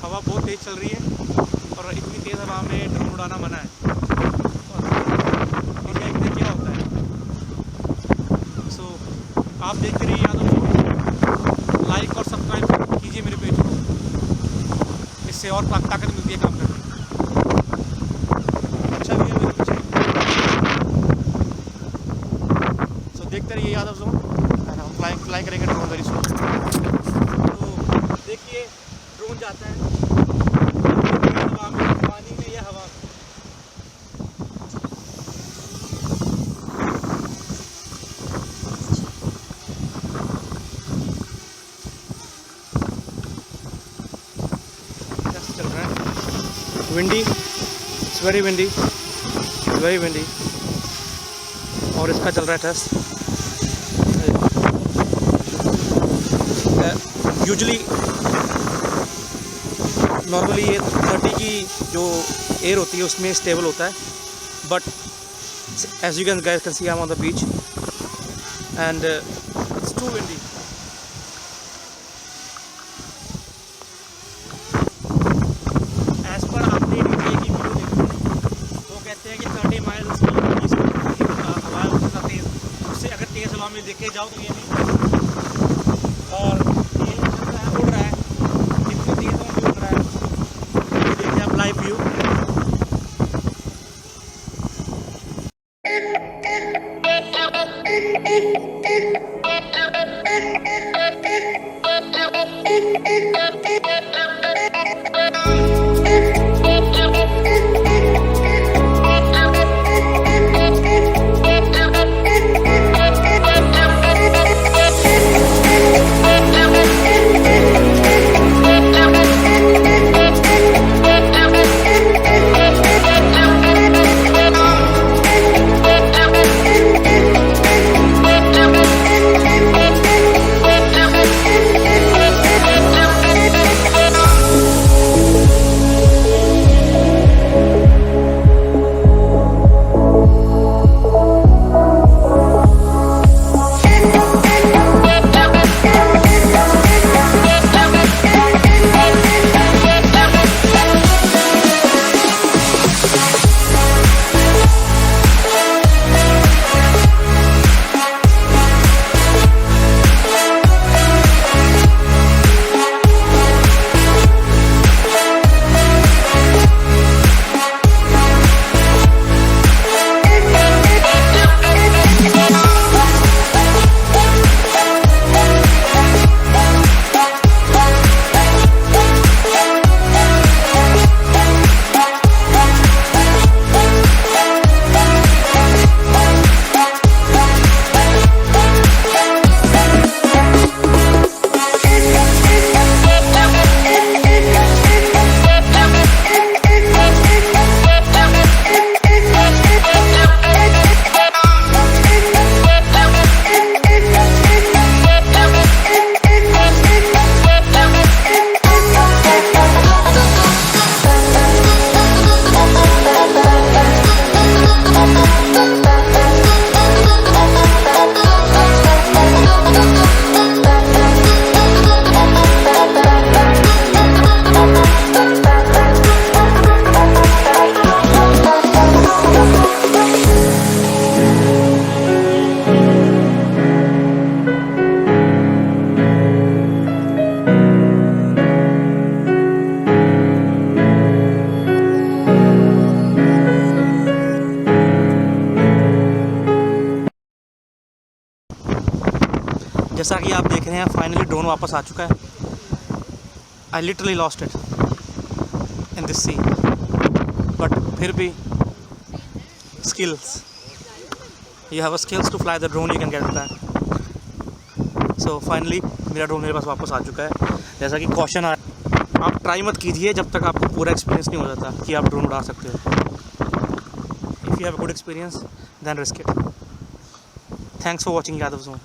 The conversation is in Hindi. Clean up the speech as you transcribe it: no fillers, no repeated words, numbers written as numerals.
हवा बहुत तेज़ चल रही है और इतनी तेज़ हवा में ड्रोन उड़ाना मना है। देखते क्या होता है। सो आप देखते रहिए यादव, लाइक और सब्सक्राइब कीजिए मेरे पेज को, इससे और ताकत मिलती है काम करने में। अच्छा भी है मेरे पीछे। सो देखते रहिए यादव जोन, हम फ्लाई करेंगे ड्रोन वेरी सून। तो देखिए ड्रोन जाता है हवा में, पानी में या हवा में। चल रहा है windy, it's very windy, very windy. और इसका चल रहा है टेस्ट। यूजुअली नॉर्मली ये 30 की जो एयर होती है उसमें स्टेबल होता है, but as you can guys can see I am on the beach and it's too windy. Edge पर आपने नीचे की वीडियो देखी है, वो कहते हैं कि 30 माइल्स हवा उतना तेज़, उससे अगर तेज़ हवा में देखे जाओ तो ये नहीं। और ये चल रहा है, उड़ रहा है, कितनी तेज़ हवा में उड़ रहा है। ये देखिए आप लाइव व्यू। जैसा कि आप देख रहे हैं फाइनली ड्रोन वापस आ चुका है। I literally lost it in this sea, but फिर भी skills, you have a skills to fly the drone, you can get that. So finally मेरा ड्रोन मेरे पास वापस आ चुका है। जैसा कि क्वेश्चन आ, आप ट्राई मत कीजिए जब तक आपको पूरा एक्सपीरियंस नहीं हो जाता कि आप ड्रोन उड़ा सकते हो। If you have a good experience then risk it. Thanks for watching Yadav zone.